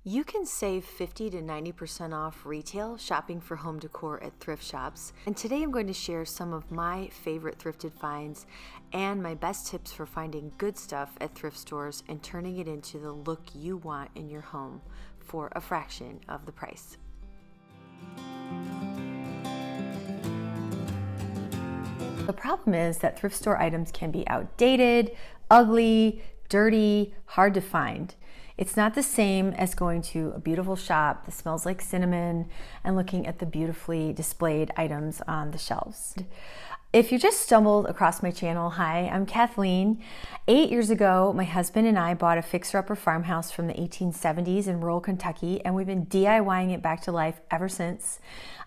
You can save 50 to 90% off retail shopping for home decor at thrift shops. And today I'm going to share some of my favorite thrifted finds and my best tips for finding good stuff at thrift stores and turning it into the look you want in your home for a fraction of the price. The problem is that thrift store items can be outdated, ugly, dirty, hard to find. It's not the same as going to a beautiful shop that smells like cinnamon and looking at the beautifully displayed items on the shelves. If you just stumbled across my channel, hi, I'm Kathleen. 8 years ago, my husband and I bought a fixer-upper farmhouse from the 1870s in rural Kentucky, and we've been DIYing it back to life ever since.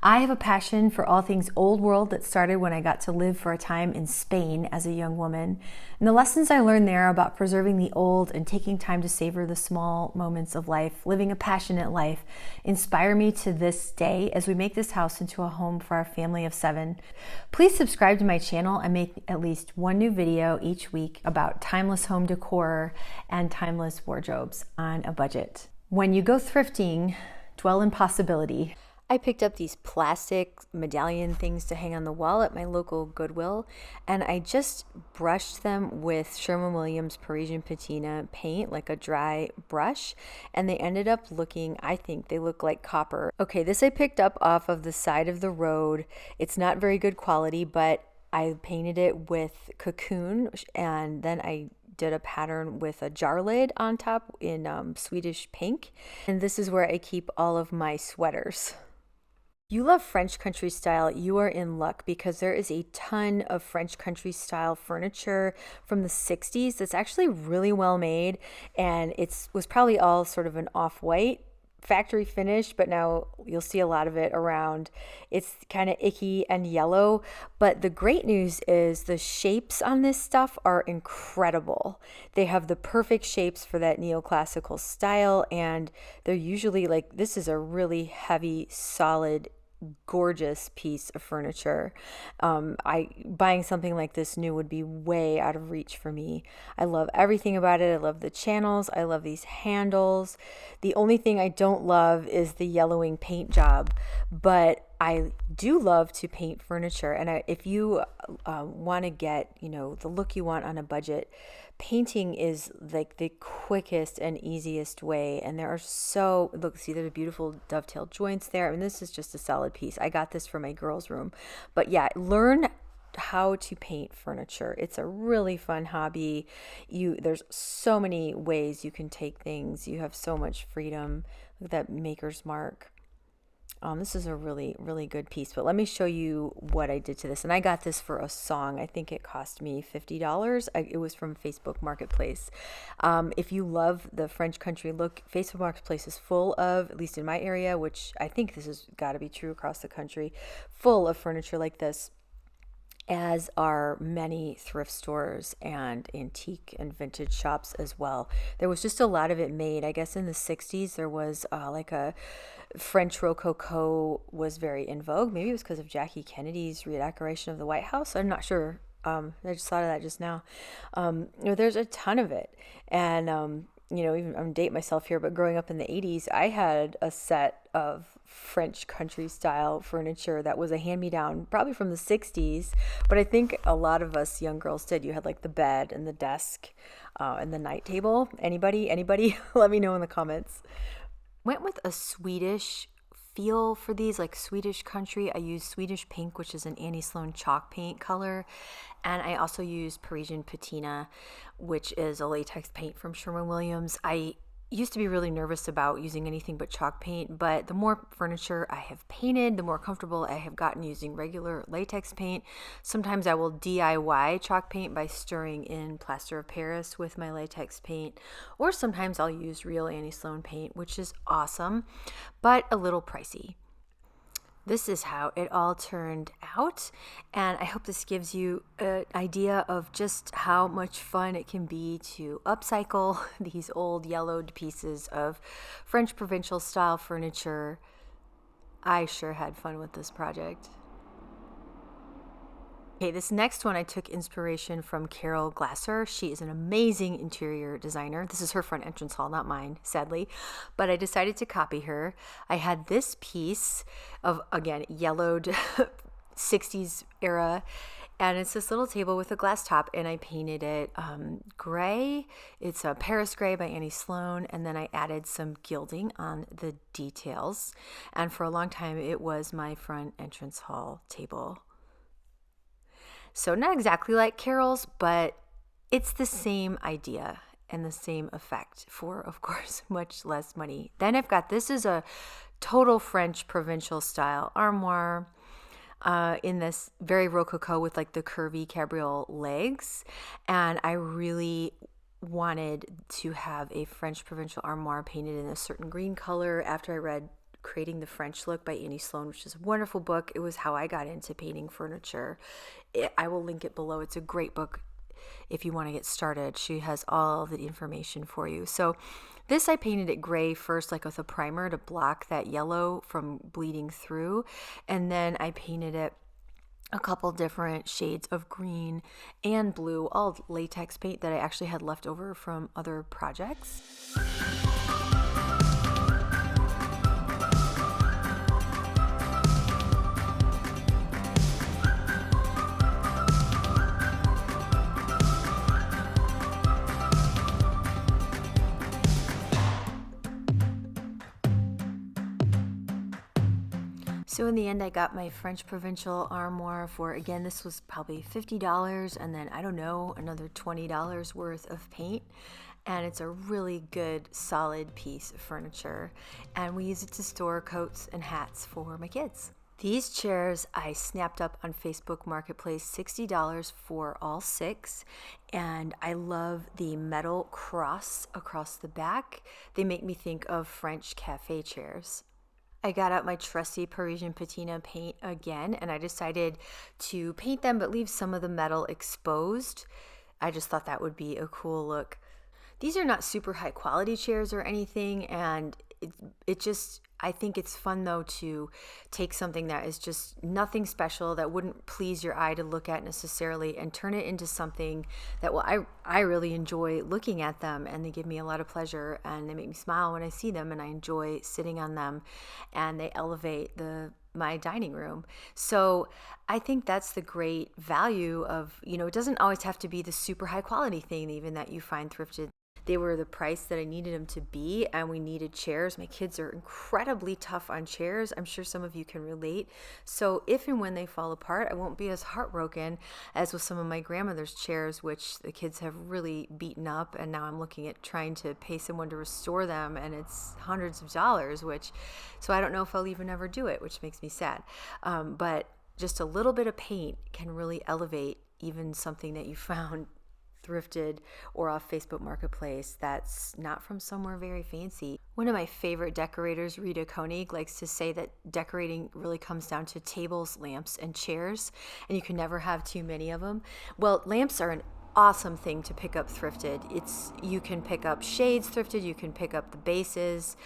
I have a passion for all things old world that started when I got to live for a time in Spain as a young woman. And the lessons I learned there about preserving the old and taking time to savor the small moments of life, living a passionate life, inspire me to this day as we make this house into a home for our family of 7. Please subscribe to my channel and make at least one new video each week about timeless home decor and timeless wardrobes on a budget. When you go thrifting, dwell in possibility. I picked up these plastic medallion things to hang on the wall at my local Goodwill, and I just brushed them with Sherwin-Williams Parisian patina paint, like a dry brush, and they ended up looking, I think they look like copper. Okay, this I picked up off of the side of the road. It's not very good quality, but I painted it with cocoon, and then I did a pattern with a jar lid on top in Swedish pink, and this is where I keep all of my sweaters. You love French country style, you are in luck because there is a ton of French country style furniture from the 60s that's actually really well made, and it was probably all sort of an off-white factory finish, but now you'll see a lot of it around. It's kind of icky and yellow, but the great news is the shapes on this stuff are incredible. They have the perfect shapes for that neoclassical style, and they're usually like, this is a really heavy, solid, gorgeous piece of furniture. Buying something like this new would be way out of reach for me. I love everything about it. I love the channels. I love these handles. The only thing I don't love is the yellowing paint job, but I do love to paint furniture. And if you want to get, the look you want on a budget, painting is like the quickest and easiest way. And there are see, there's beautiful dovetail joints there. I mean, this is just a solid piece. I got this for my girls' room. But yeah, learn how to paint furniture. It's a really fun hobby. There's so many ways you can take things. You have so much freedom. Look at that maker's mark. This is a really, really good piece, but let me show you what I did to this. And I got this for a song. I think it cost me $50. It was from Facebook Marketplace. If you love the French country look, Facebook Marketplace is full of, at least in my area, which I think this has got to be true across the country, full of furniture like this, as are many thrift stores and antique and vintage shops as well. There was just a lot of it made. I guess in the 60s there was like a French Rococo was very in vogue. Maybe it was because of Jackie Kennedy's redecoration of the White House. I'm not sure. I just thought of that just now. There's a ton of it. And, even I'm dating myself here, but growing up in the 80s, I had a set of French country style furniture that was a hand-me-down, probably from the 60s. But I think a lot of us young girls did. You had like the bed and the desk and the night table. Anybody? Let me know in the comments. Went with a Swedish feel for these, like Swedish country. I used Swedish pink, which is an Annie Sloan chalk paint color. And I also used Parisian patina, which is a latex paint from Sherwin-Williams. I used to be really nervous about using anything but chalk paint, but the more furniture I have painted, the more comfortable I have gotten using regular latex paint. Sometimes I will DIY chalk paint by stirring in plaster of Paris with my latex paint, or sometimes I'll use real Annie Sloan paint, which is awesome, but a little pricey. This is how it all turned out, and I hope this gives you an idea of just how much fun it can be to upcycle these old yellowed pieces of French provincial style furniture. I sure had fun with this project. Okay, this next one I took inspiration from Carol Glasser. She is an amazing interior designer. This is her front entrance hall, not mine, sadly. But I decided to copy her. I had this piece of, again, yellowed 60s era, and it's this little table with a glass top, and I painted it gray. It's a Paris gray by Annie Sloan, and then I added some gilding on the details. And for a long time, it was my front entrance hall table. So not exactly like Carol's, but it's the same idea and the same effect for, of course, much less money. Then I've got, this is a total French provincial style armoire in this very rococo with like the curvy cabriole legs. And I really wanted to have a French provincial armoire painted in a certain green color after I read Creating the French Look by Annie Sloan, which is a wonderful book. It was how I got into painting furniture. I will link it below. It's a great book if you want to get started. She has all the information for you. So this, I painted it gray first, like with a primer to block that yellow from bleeding through. And then I painted it a couple different shades of green and blue, all latex paint that I actually had left over from other projects. So in the end, I got my French provincial armoire for, again, this was probably $50, and then, I don't know, another $20 worth of paint. And it's a really good, solid piece of furniture. And we use it to store coats and hats for my kids. These chairs I snapped up on Facebook Marketplace, $60 for all 6. And I love the metal cross across the back. They make me think of French cafe chairs. I got out my trusty Parisian patina paint again, and I decided to paint them but leave some of the metal exposed. I just thought that would be a cool look. These are not super high quality chairs or anything, and it just, I think it's fun though to take something that is just nothing special, that wouldn't please your eye to look at necessarily, and turn it into something that, well, I really enjoy looking at them, and they give me a lot of pleasure, and they make me smile when I see them, and I enjoy sitting on them, and they elevate my dining room. So I think that's the great value of, it doesn't always have to be the super high quality thing even that you find thrifted. They were the price that I needed them to be, and we needed chairs. My kids are incredibly tough on chairs. I'm sure some of you can relate. So if and when they fall apart, I won't be as heartbroken as with some of my grandmother's chairs, which the kids have really beaten up, and now I'm looking at trying to pay someone to restore them, and it's hundreds of dollars, so I don't know if I'll even ever do it, which makes me sad. But just a little bit of paint can really elevate even something that you found thrifted or off Facebook Marketplace that's not from somewhere very fancy. One of my favorite decorators, Rita Koenig, likes to say that decorating really comes down to tables, lamps, and chairs, and you can never have too many of them. Well, lamps are an awesome thing to pick up thrifted. You can pick up shades thrifted, you can pick up the bases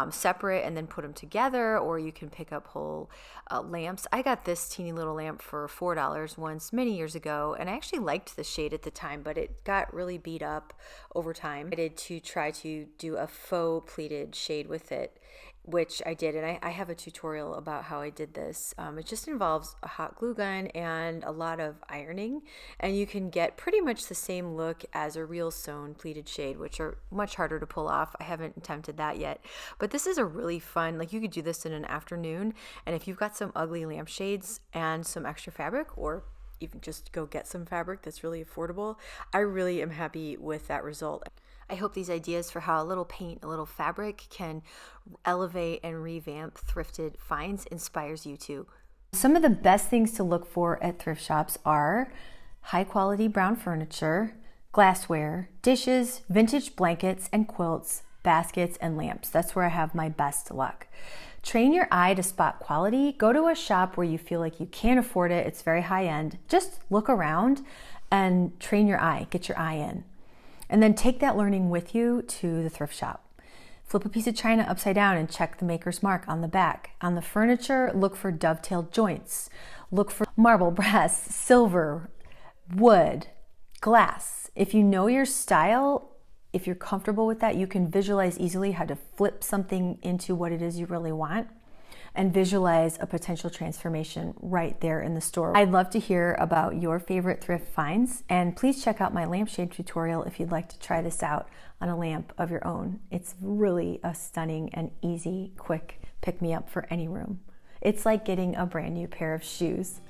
separate and then put them together, or you can pick up whole lamps. I got this teeny little lamp for $4 once many years ago, and I actually liked the shade at the time, but it got really beat up over time. I did to try to do a faux pleated shade with it, which I did, and I have a tutorial about how I did this. It just involves a hot glue gun and a lot of ironing, and you can get pretty much the same look as a real sewn pleated shade, which are much harder to pull off. I haven't attempted that yet, but this is a really fun, like, you could do this in an afternoon, and if you've got some ugly lampshades and some extra fabric, or even just go get some fabric that's really affordable, I really am happy with that result. I hope these ideas for how a little paint, a little fabric can elevate and revamp thrifted finds inspires you too. Some of the best things to look for at thrift shops are high quality brown furniture, glassware, dishes, vintage blankets and quilts, baskets, and lamps. That's where I have my best luck. Train your eye to spot quality. Go to a shop where you feel like you can't afford it, it's very high end. Just look around and train your eye, get your eye in. And then take that learning with you to the thrift shop. Flip a piece of china upside down and check the maker's mark on the back. On the furniture, look for dovetailed joints. Look for marble, brass, silver, wood, glass. If you know your style, if you're comfortable with that, you can visualize easily how to flip something into what it is you really want and visualize a potential transformation right there in the store. I'd love to hear about your favorite thrift finds, and please check out my lampshade tutorial if you'd like to try this out on a lamp of your own. It's really a stunning and easy, quick pick-me-up for any room. It's like getting a brand new pair of shoes.